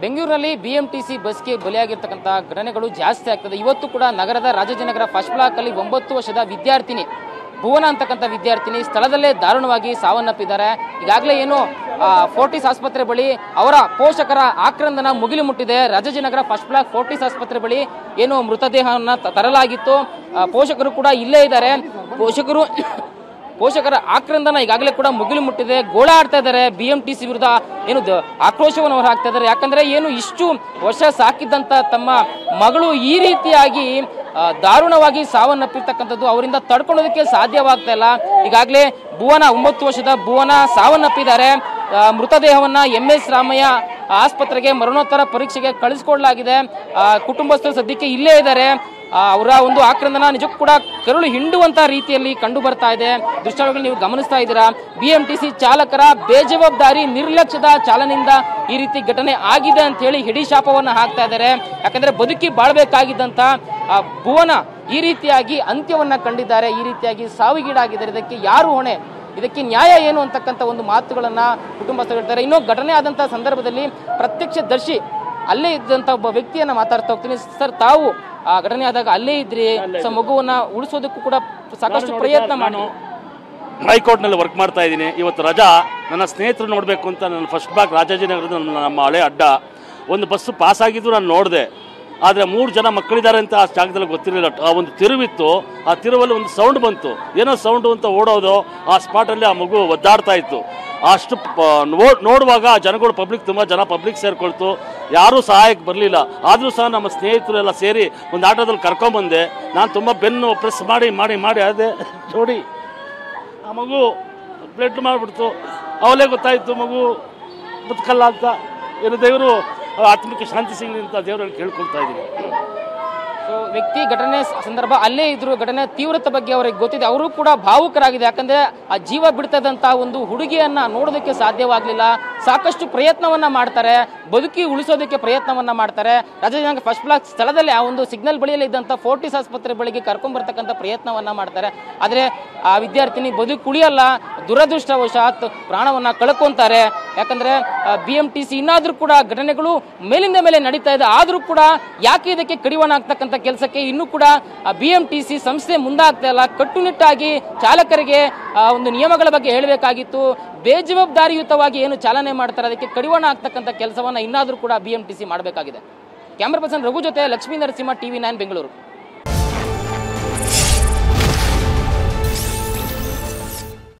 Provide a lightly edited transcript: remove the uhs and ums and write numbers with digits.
ಬೆಂಗಳೂರಿನಲ್ಲಿ ಬಿಎಂಟಿಸಿ ಬಸ್ಗೆ ಬಲಿಯಾಗಿರ್ತಕ್ಕಂಥ ಘಟನೆಗಳು ಜಾಸ್ತಿ ಆಗ್ತದೆ. ಇವತ್ತು ಕೂಡ ನಗರದ ರಾಜಾಜಿನಗರ ಫಸ್ಟ್ ಬ್ಲಾಕ್ ಅಲ್ಲಿ 9 ವರ್ಷದ ವಿದ್ಯಾರ್ಥಿನಿ ಭುವನ ಅಂತಕ್ಕಂಥ ವಿದ್ಯಾರ್ಥಿನಿ ಸ್ಥಳದಲ್ಲೇ ದಾರುಣವಾಗಿ ಸಾವನ್ನಪ್ಪಿದ್ದಾರೆ. ಈಗಾಗಲೇ ಏನು ಫೋರ್ಟಿಸ್ ಆಸ್ಪತ್ರೆ ಬಳಿ ಅವರ ಪೋಷಕರ ಆಕ್ರಂದನ ಮುಗಿಲು ಮುಟ್ಟಿದೆ. ರಾಜಾಜಿನಗರ ಫಸ್ಟ್ ಬ್ಲಾಕ್ ಫೋರ್ಟಿಸ್ ಆಸ್ಪತ್ರೆ ಬಳಿ ಏನು ಮೃತದೇಹವನ್ನು ತರಲಾಗಿತ್ತು. ಪೋಷಕರು ಕೂಡ ಇಲ್ಲೇ ಇದ್ದಾರೆ. ಪೋಷಕರ ಆಕ್ರಂದನ ಈಗಾಗಲೇ ಕೂಡ ಮುಗಿಲು ಮುಟ್ಟಿದೆ. ಗೋಳಾಡ್ತಾ ಇದ್ದಾರೆ. ಬಿಎಂಟಿಸಿ ವಿರುದ್ಧ ಏನು ಆಕ್ರೋಶವನ್ನು ಹೊರ ಹಾಕ್ತಾ ಇದ್ದಾರೆ. ಯಾಕಂದ್ರೆ ಏನು ಇಷ್ಟು ವರ್ಷ ಸಾಕಿದ್ದಂತ ತಮ್ಮ ಮಗಳು ಈ ರೀತಿಯಾಗಿ ದಾರುಣವಾಗಿ ಸಾವನ್ನಪ್ಪಿರ್ತಕ್ಕಂಥದ್ದು ಅವರಿಂದ ತಡ್ಕೊಳ್ಳೋದಕ್ಕೆ ಸಾಧ್ಯವಾಗ್ತಾ ಇಲ್ಲ. ಈಗಾಗಲೇ ಭುವನ 9 ವರ್ಷದ ಭುವನ ಸಾವನ್ನಪ್ಪಿದ್ದಾರೆ. ಮೃತದೇಹವನ್ನ MS ರಾಮಯ್ಯ ಆಸ್ಪತ್ರೆಗೆ ಮರಣೋತ್ತರ ಪರೀಕ್ಷೆಗೆ ಕಳಿಸಿಕೊಡಲಾಗಿದೆ. ಕುಟುಂಬಸ್ಥರು ಸದ್ಯಕ್ಕೆ ಇಲ್ಲೇ ಇದ್ದಾರೆ. ಅವರ ಒಂದು ಆಕ್ರಂದನ ನಿಜಕ್ಕೂ ಕೂಡ ಕರುಳು ಹಿಂಡುವಂತ ರೀತಿಯಲ್ಲಿ ಕಂಡು ಬರ್ತಾ ಇದೆ. ದೃಶ್ಯಾವಳಿಗಳು ನೀವು ಗಮನಿಸ್ತಾ ಇದ್ದೀರಾ. ಬಿಎಂಟಿಸಿ ಚಾಲಕರ ಬೇಜವಾಬ್ದಾರಿ ನಿರ್ಲಕ್ಷ್ಯದ ಚಾಲನೆಯಿಂದ ಈ ರೀತಿ ಘಟನೆ ಆಗಿದೆ ಅಂತ ಹೇಳಿ ಹಿಡಿ ಶಾಪವನ್ನ ಹಾಕ್ತಾ ಇದ್ದಾರೆ. ಯಾಕಂದ್ರೆ ಬದುಕಿ ಬಾಳ್ಬೇಕಾಗಿದ್ದಂತ ಭುವನ ಈ ರೀತಿಯಾಗಿ ಅಂತ್ಯವನ್ನ ಕಂಡಿದ್ದಾರೆ. ಈ ರೀತಿಯಾಗಿ ಸಾವಿಗೀಡಾಗಿದ್ದಾರೆ. ಇದಕ್ಕೆ ಯಾರು ಹೊಣೆ, ಇದಕ್ಕೆ ನ್ಯಾಯ ಏನು ಅಂತಕ್ಕಂಥ ಒಂದು ಮಾತುಗಳನ್ನ ಕುಟುಂಬಸ್ಥರು ಹೇಳ್ತಾರೆ. ಇನ್ನು ಘಟನೆ ಆದಂತ ಸಂದರ್ಭದಲ್ಲಿ ಪ್ರತ್ಯಕ್ಷದರ್ಶಿ ಅಲ್ಲೇ ಇದ್ದಂತ ಒಬ್ಬ ವ್ಯಕ್ತಿಯನ್ನ ಮಾತಾಡ್ತಾ ಹೋಗ್ತೀನಿ. ಸರ್, ತಾವು ಆ ಘಟನೆ ಆದಾಗ ಅಲ್ಲೇ ಇದ್ರಿ, ಮಗುವನ್ನ ಉಳಿಸೋದಕ್ಕೂ ಕೂಡ ಸಾಕಷ್ಟು ಪ್ರಯತ್ನ ಮಾಡಿ ಹೈಕೋರ್ಟ್ನಲ್ಲಿ ವರ್ಕ್ ಮಾಡ್ತಾ ಇದ್ದೀನಿ. ಇವತ್ತು ರಜಾ. ನನ್ನ ಸ್ನೇಹಿತರು ನೋಡಬೇಕು ಅಂತ ನನ್ನ ಫಸ್ಟ್ ಬ್ಲಾಕ್ ರಾಜಾಜಿನಗರದ ನಮ್ಮ ಹಳೆ ಅಡ್ಡ ಒಂದು ಬಸ್ಸು ಪಾಸ್ ಆಗಿದ್ದು ನಾನು ನೋಡಿದೆ. ಆದರೆ 3 ಜನ ಮಕ್ಕಳಿದ್ದಾರೆ ಅಂತ ಆ ಜಾಗದಲ್ಲಿ ಗೊತ್ತಿರಲಿಲ್ಲ. ಆ ಒಂದು ತಿರುವಿತ್ತು. ಆ ತಿರುವಲ್ಲಿ ಒಂದು ಸೌಂಡ್ ಬಂತು. ಏನೋ ಸೌಂಡು ಅಂತ ಓಡೋದು. ಆ ಸ್ಪಾಟಲ್ಲಿ ಆ ಮಗು ಒದ್ದಾಡ್ತಾ ಇತ್ತು. ಅಷ್ಟು ನೋಡುವಾಗ ಜನಗಳು ತುಂಬ ಜನ ಪಬ್ಲಿಕ್ ಸೇರಿಕೊಳ್ತು. ಯಾರೂ ಸಹಾಯಕ್ಕೆ ಬರಲಿಲ್ಲ. ಆದರೂ ಸಹ ನಮ್ಮ ಸ್ನೇಹಿತರು ಎಲ್ಲ ಸೇರಿ ಒಂದು ಆಟೋದಲ್ಲಿ ಕರ್ಕೊಂಬಂದೆ. ನಾನು ತುಂಬ ಬೆನ್ನು ಪ್ರೆಸ್ ಮಾಡಿ ಮಾಡಿ ಮಾಡಿ ಅದೇ ನೋಡಿ ಆ ಮಗು ಬ್ಲಡ್ ಮಾಡಿಬಿಡ್ತು. ಅವಲೇ ಗೊತ್ತಾಯಿತು ಮಗು ಬದುಕಲ್ಲ ಅಂತ. ಏನು ದೇವರು ಆತ್ಮಕ್ಕೆ ಶಾಂತಿ ಸಿಗಲಿ ಅಂತ ದೇವರಲ್ಲಿ ಕೇಳ್ಕೊಳ್ತಾ ಇದ್ದೀನಿ. ಸೊ ವ್ಯಕ್ತಿ ಘಟನೆ ಸಂದರ್ಭ ಅಲ್ಲೇ ಇದ್ರು. ಘಟನೆ ತೀವ್ರತೆ ಬಗ್ಗೆ ಅವರಿಗೆ ಗೊತ್ತಿದೆ. ಅವರು ಕೂಡ ಭಾವುಕರಾಗಿದೆ. ಯಾಕಂದ್ರೆ ಆ ಜೀವ ಬಿಡ್ತದಂತ ಒಂದು ಹುಡುಗಿಯನ್ನ ನೋಡೋದಕ್ಕೆ ಸಾಧ್ಯವಾಗಲಿಲ್ಲ. ಸಾಕಷ್ಟು ಪ್ರಯತ್ನವನ್ನ ಮಾಡ್ತಾರೆ, ಬದುಕಿ ಉಳಿಸೋದಕ್ಕೆ ಪ್ರಯತ್ನವನ್ನ ಮಾಡ್ತಾರೆ. ರಾಜಾಜಿನಗರ ಫಸ್ಟ್ ಬ್ಲಾಕ್ ಸ್ಥಳದಲ್ಲಿ ಆ ಒಂದು ಸಿಗ್ನಲ್ ಬಳಿಯಲ್ಲಿ ಇದ್ದಂತ ಫೋರ್ಟಿಸ್ ಆಸ್ಪತ್ರೆ ಬಳಿಗೆ ಕರ್ಕೊಂಡ್ ಬರ್ತಕ್ಕಂಥ ಪ್ರಯತ್ನವನ್ನ ಮಾಡ್ತಾರೆ. ಆದ್ರೆ ಆ ವಿದ್ಯಾರ್ಥಿನಿ ಬದುಕು ಉಳಿಯಲ್ಲ. ದುರದೃಷ್ಟವಶಾತ್ ಪ್ರಾಣವನ್ನ ಕಳ್ಕೊಂತಾರೆ. ಯಾಕಂದ್ರೆ ಬಿಎಂಟಿಸಿ ಇನ್ನಾದ್ರೂ ಕೂಡ ಘಟನೆಗಳು ಮೇಲಿಂದ ಮೇಲೆ ನಡೀತಾ ಇದೆ. ಆದ್ರೂ ಕೂಡ ಯಾಕೆ ಇದಕ್ಕೆ ಕಡಿವಾಣ ಆಗ್ತಕ್ಕಂಥ ಕೆಲಸಕ್ಕೆ ಇನ್ನೂ ಕೂಡ ಬಿಎಂಟಿಸಿ ಸಂಸ್ಥೆ ಮುಂದಾಗ್ತಾ ಇಲ್ಲ. ಕಟ್ಟುನಿಟ್ಟಾಗಿ ಚಾಲಕರಿಗೆ ಒಂದು ನಿಯಮಗಳ ಬಗ್ಗೆ ಹೇಳಬೇಕಾಗಿತ್ತು. ಬೇಜವಾಬ್ದಾರಿಯುತವಾಗಿ ಏನು ಚಾಲನೆ ಮಾಡ್ತಾರೆ ಅದಕ್ಕೆ ಕಡಿವಾಣ ಆಗ್ತಕ್ಕಂಥ ಕೆಲಸವನ್ನ ಇನ್ನಾದ್ರೂ ಕೂಡ ಬಿಎಂಟಿಸಿ ಮಾಡಬೇಕಾಗಿದೆ. ಕ್ಯಾಮರಾ ಪರ್ಸನ್ ರಘು ಜೊತೆ ಲಕ್ಷ್ಮೀ ನರಸಿಂಹ, TV9 ಬೆಂಗಳೂರು.